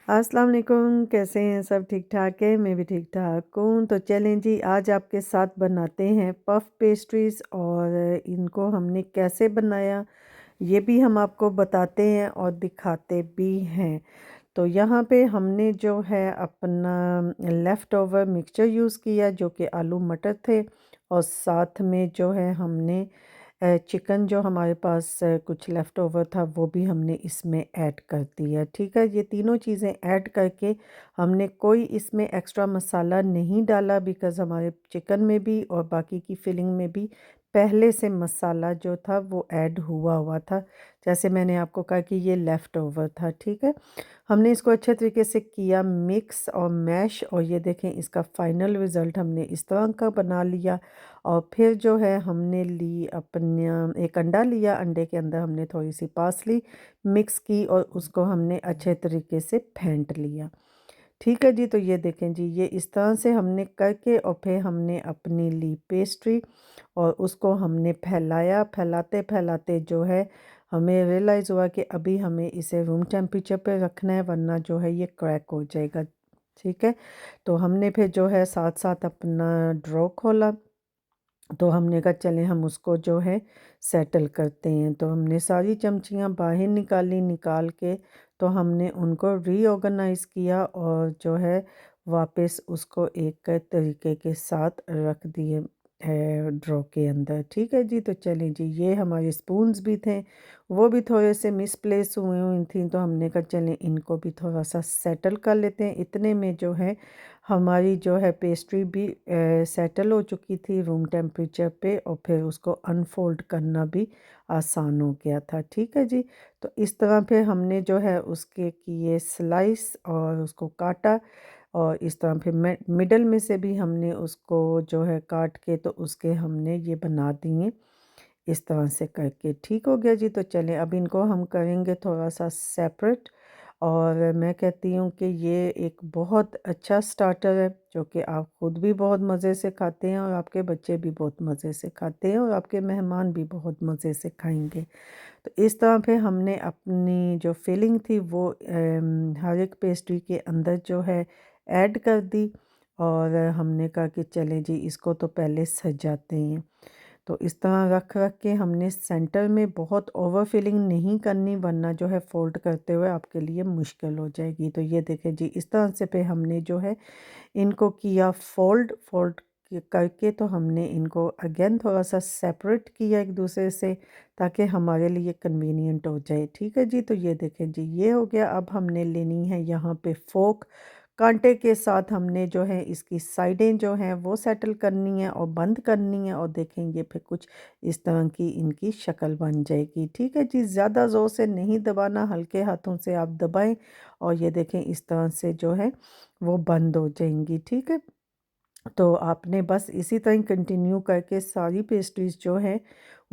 अस्सलाम वालेकुम, कैसे हैं सब? ठीक ठाक है, मैं भी ठीक ठाक हूँ। तो चलें जी, आज आपके साथ बनाते हैं पफ पेस्ट्रीज़ और इनको हमने कैसे बनाया ये भी हम आपको बताते हैं और दिखाते भी हैं। तो यहाँ पे हमने जो है अपना लेफ़्ट ओवर मिक्सचर यूज़ किया जो कि आलू मटर थे, और साथ में जो है हमने चिकन जो हमारे पास कुछ लेफ़्ट ओवर था वो भी हमने इसमें ऐड कर दिया। ठीक है, ये तीनों चीज़ें ऐड करके हमने कोई इसमें एक्स्ट्रा मसाला नहीं डाला, बिकॉज़ हमारे चिकन में भी और बाकी की फिलिंग में भी पहले से मसाला जो था वो ऐड हुआ हुआ था। जैसे मैंने आपको कहा कि ये लेफ़्ट ओवर था, ठीक है। हमने इसको अच्छे तरीके से किया मिक्स और मैश, और ये देखें इसका फ़ाइनल रिज़ल्ट हमने इस तरह का बना लिया। और फिर जो है हमने ली अपना एक अंडा लिया, अंडे के अंदर हमने थोड़ी-सी पार्सली मिक्स की और उसको हमने अच्छे तरीके से फेंट लिया। ठीक है जी, तो ये देखें जी, ये इस तरह से हमने करके और फिर हमने अपनी ली पेस्ट्री और उसको हमने फैलाया। फैलाते-फैलाते जो है हमें रियलाइज़ हुआ कि अभी हमें इसे रूम टेम्परेचर पे रखना है, वरना जो है ये क्रैक हो जाएगा। ठीक है? तो हमने फिर जो है साथ-साथ अपना ड्रॉ खोला, तो हमने कहा चलें हम उसको जो है सेटल करते हैं। तो हमने सारी चमचियाँ बाहर निकाली, निकाल के तो हमने उनको रीऑर्गेनाइज़ किया और जो है वापस उसको एक तरीके के साथ रख दिए ड्रॉ के अंदर। ठीक है जी, तो चलें जी, ये हमारे स्पून्स भी थे, वो भी थोड़े से मिसप्लेस हुए हुई थी, तो हमने कहा चलें इनको भी थोड़ा-सा सेटल कर लेते हैं। इतने में जो है हमारी जो है पेस्ट्री भी सेटल हो चुकी थी रूम टेम्परेचर पे, और फिर उसको अनफोल्ड करना भी आसान हो गया था। ठीक है जी, तो इस तरह फिर हमने जो है उसके किए स्लाइस और उसको काटा, और इस तरह फिर मिडल में से भी हमने उसको जो है काट के तो उसके हमने ये बना दिए इस तरह से करके। ठीक हो गया जी, तो चलें अब इनको हम करेंगे थोड़ा-सा सेपरेट, और मैं कहती हूँ कि ये एक बहुत अच्छा स्टार्टर है जो कि आप खुद भी बहुत मज़े से खाते हैं और आपके बच्चे भी बहुत मज़े से खाते हैं और आपके मेहमान भी बहुत मज़े से खाएँगे। तो इस तरह फिर हमने अपनी जो फिलिंग थी वो हर एक पेस्ट्री के अंदर जो है ऐड कर दी, और हमने कहा कि चलें जी इसको तो पहले सजाते हैं। तो इस तरह रख रख के हमने सेंटर में बहुत ओवर फिलिंग नहीं करनी, वरना जो है फ़ोल्ड करते हुए आपके लिए मुश्किल हो जाएगी। तो ये देखें जी, इस तरह से फिर हमने जो है इनको किया फ़ोल्ड, करके तो हमने इनको अगेन थोड़ा-सा सेपरेट किया एक दूसरे से, ताकि हमारे लिए कन्वीनियंट हो जाए। ठीक है जी, तो ये देखें जी, ये हो गया। अब हमने लेनी है यहाँ पे फ़ोर्क, कांटे के साथ हमने जो है इसकी साइडें जो हैं वो सेटल करनी है और बंद करनी है, और देखेंगे फिर कुछ इस तरह की इनकी शक्ल बन जाएगी। ठीक है जी, ज़्यादा ज़ोर से नहीं दबाना, हल्के हाथों से आप दबाएं, और ये देखें इस तरह से जो है वो बंद हो जाएंगी। ठीक है, तो आपने बस इसी तरह ही कंटिन्यू करके सारी पेस्ट्रीज़ जो है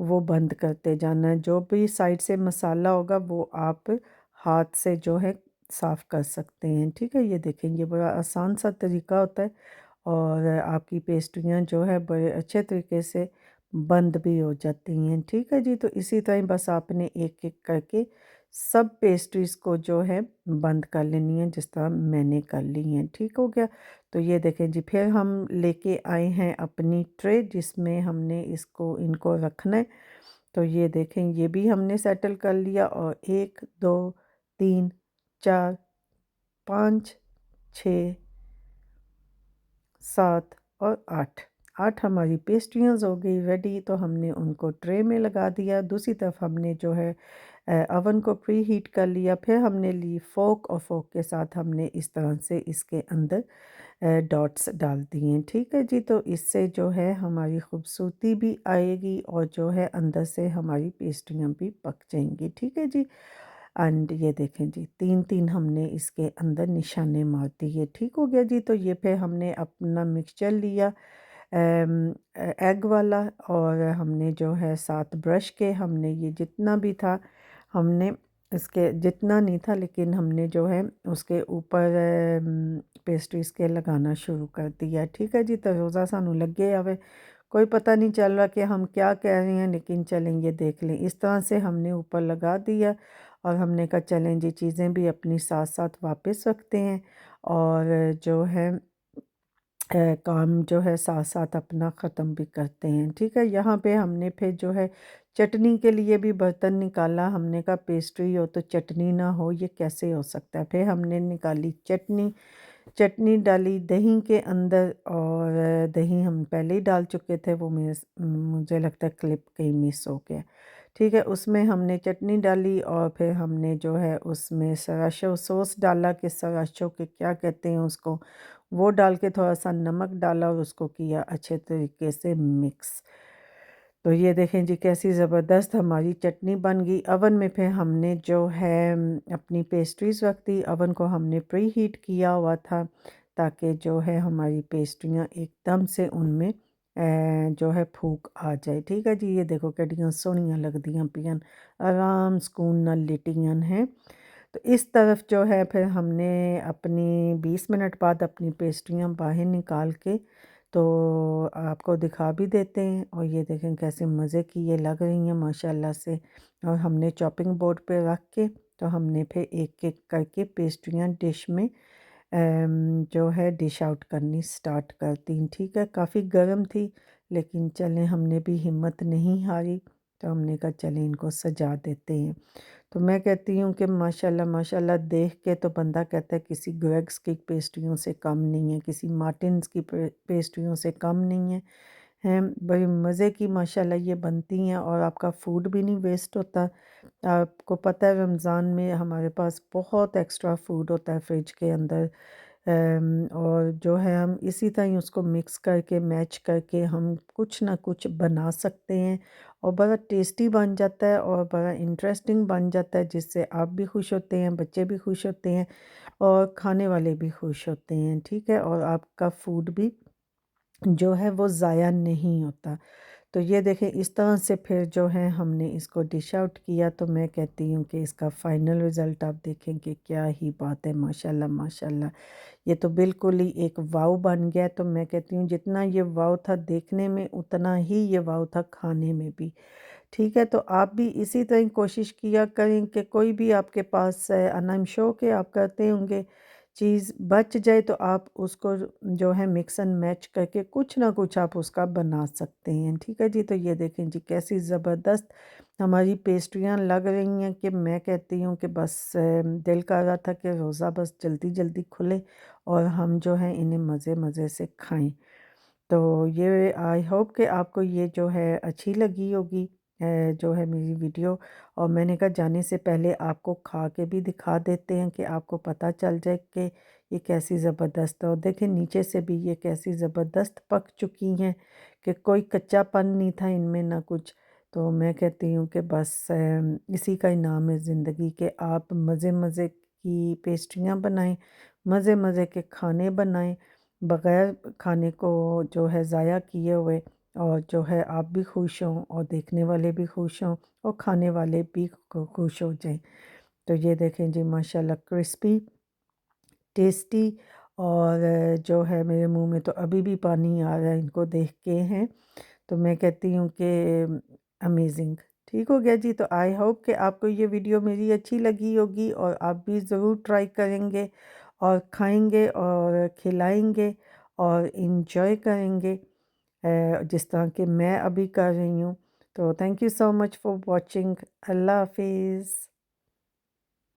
वो बंद करते जाना है। जो भी साइड से मसाला होगा वो आप हाथ से जो है साफ़ कर सकते हैं। ठीक है, ये देखें ये बड़ा आसान सा तरीका होता है, और आपकी पेस्ट्रियाँ जो है बड़े अच्छे तरीके से बंद भी हो जाती हैं। ठीक है जी, तो इसी तरह बस आपने एक-एक करके सब पेस्ट्रीज़ को जो है बंद कर लेनी है, जिस तरह मैंने कर ली हैं। ठीक हो गया? तो ये देखें जी, फिर हम लेके आए हैं अपनी ट्रे जिसमें हमने इसको इनको रखना है। तो ये देखें ये भी हमने सेटल कर लिया, और 1, 2, 3, 4, 5, 6, 7 और 8, 8 हमारी पेस्ट्रियाँ हो गई रेडी। तो हमने उनको ट्रे में लगा दिया। दूसरी तरफ हमने जो है ओवन को प्री हीट कर लिया। फिर हमने ली फ़ोर्क, और फ़ोर्क के साथ हमने इस तरह से इसके अंदर डॉट्स डाल दिए। ठीक है जी, तो इससे जो है हमारी खूबसूरती भी आएगी और जो है अंदर से हमारी पेस्ट्रियाँ भी पक जाएंगी। ठीक है जी, एंड ये देखें जी, 3-3 हमने इसके अंदर निशाने मार दिए। ठीक हो गया जी, तो ये फिर हमने अपना मिक्सचर लिया एग वाला, और हमने जो है साथ ब्रश के हमने ये जितना भी था हमने इसके जितना नहीं था, लेकिन हमने जो है उसके ऊपर पेस्ट्रीज़ के लगाना शुरू कर दिया। ठीक है जी, तो रोज़ा सानू लगे आवे, कोई पता नहीं चल रहा कि हम क्या कह रहे हैं, लेकिन चलें ये देख लें। इस तरह से हमने ऊपर लगा दिया, और हमने कहा चलें जी चीज़ें भी अपनी साथ साथ वापस रखते हैं और जो है काम जो है साथ साथ अपना ख़त्म भी करते हैं। ठीक है, यहाँ पे हमने फिर जो है चटनी के लिए भी बर्तन निकाला। हमने कहा पेस्ट्री हो तो चटनी ना हो, ये कैसे हो सकता है। फिर हमने निकाली चटनी, चटनी डाली दही के अंदर और दही हम पहले ही डाल चुके थे, वो मुझे लगता है क्लिप कहीं मिस हो गया। ठीक है, उसमें हमने चटनी डाली और फिर हमने जो है उसमें सराशो सॉस डाला कि सराशो के क्या कहते हैं उसको, वो डाल के थोड़ा सा नमक डाला और उसको किया अच्छे तरीके से मिक्स। तो ये देखें जी कैसी ज़बरदस्त हमारी चटनी बन गई। अवन में फिर हमने जो है अपनी पेस्ट्रीज़ रख दी। अवन को हमने प्री हीट किया हुआ था ताकि जो है हमारी पेस्ट्रियाँ एकदम से उनमें जो है फूक आ जाए। ठीक है जी, ये देखो कितनी सोहनियां लगदियां पियां, आराम सुकून नाल लिटियां हैं। तो इस तरफ जो है फिर हमने अपनी 20 मिनट बाद अपनी पेस्ट्रियाँ बाहर निकाल के तो आपको दिखा भी देते हैं। और ये देखें कैसे मज़े की ये लग रही हैं माशाल्लाह से। और हमने चॉपिंग बोर्ड पे रख के तो हमने फिर एक एक करके पेस्ट्रियाँ डिश में जो है डिश आउट करनी स्टार्ट कर दी। ठीक है, काफ़ी गर्म थी लेकिन चलें हमने भी हिम्मत नहीं हारी, तो हमने कहा चलें इनको सजा देते हैं। तो मैं कहती हूँ कि माशाल्लाह माशाल्लाह देख के तो बंदा कहता है किसी ग्रेग्स की पेस्ट्रियों से कम नहीं है, किसी मार्टिन्स की पेस्ट्रियों से कम नहीं है। हैं बड़ी मज़े की माशाल्लाह ये बनती हैं और आपका फूड भी नहीं वेस्ट होता। आपको पता है रमज़ान में हमारे पास बहुत एक्स्ट्रा फूड होता है फ्रिज के अंदर। और जो है हम इसी तरह उसको मिक्स करके मैच करके हम कुछ ना कुछ बना सकते हैं और बड़ा टेस्टी बन जाता है और बड़ा इंटरेस्टिंग बन जाता है, जिससे आप भी खुश होते हैं, बच्चे भी खुश होते हैं और खाने वाले भी खुश होते हैं। ठीक है, और आपका फूड भी जो है वो ज़ाया नहीं होता। तो ये देखें इस तरह से फिर जो है हमने इसको डिश आउट किया। तो मैं कहती हूँ कि इसका फ़ाइनल रिज़ल्ट आप देखें कि क्या ही बात है, माशाल्लाह माशाल्लाह। ये तो बिल्कुल ही एक वाव बन गया। तो मैं कहती हूँ जितना ये वाव था देखने में उतना ही ये वाव था खाने में भी। ठीक है, तो आप भी इसी तरह कोशिश किया करें कि कोई भी आपके पास एंड आई एम श्योर कि आप करते होंगे, चीज़ बच जाए तो आप उसको जो है मिक्स एंड मैच करके कुछ ना कुछ आप उसका बना सकते हैं। ठीक है जी, तो ये देखें जी कैसी ज़बरदस्त हमारी पेस्ट्रियाँ लग रही हैं कि मैं कहती हूँ कि बस दिल कर रहा था कि रोज़ा बस जल्दी जल्दी खुले और हम जो है इन्हें मज़े मज़े से खाएं। तो ये आई होप कि आपको ये जो है अच्छी लगी होगी जो है मेरी वीडियो। और मैंने कहा जाने से पहले आपको खा के भी दिखा देते हैं कि आपको पता चल जाए कि ये कैसी ज़बरदस्त है। और देखें नीचे से भी ये कैसी ज़बरदस्त पक चुकी हैं कि कोई कच्चापन नहीं था इनमें ना कुछ। तो मैं कहती हूँ कि बस इसी का ही नाम है ज़िंदगी कि आप मज़े मज़े की पेस्ट्रियाँ बनाएं, मज़े मज़े के खाने बनाएं बग़ैर खाने को जो है ज़ाया किए हुए, और जो है आप भी खुश हों और देखने वाले भी खुश हों और खाने वाले भी खुश हो जाएं। तो ये देखें जी माशाल्लाह क्रिस्पी टेस्टी और जो है मेरे मुंह में तो अभी भी पानी आ रहा है इनको देख के हैं। तो मैं कहती हूँ कि अमेज़िंग। ठीक हो गया जी, तो आई होप कि आपको ये वीडियो मेरी अच्छी लगी होगी और आप भी ज़रूर ट्राई करेंगे और खाएंगे और खिलाएंगे और इन्जॉय करेंगे जिस तरह कि मैं अभी कर रही हूँ। तो thank you so much for watching. अल्लाह हाफिज़।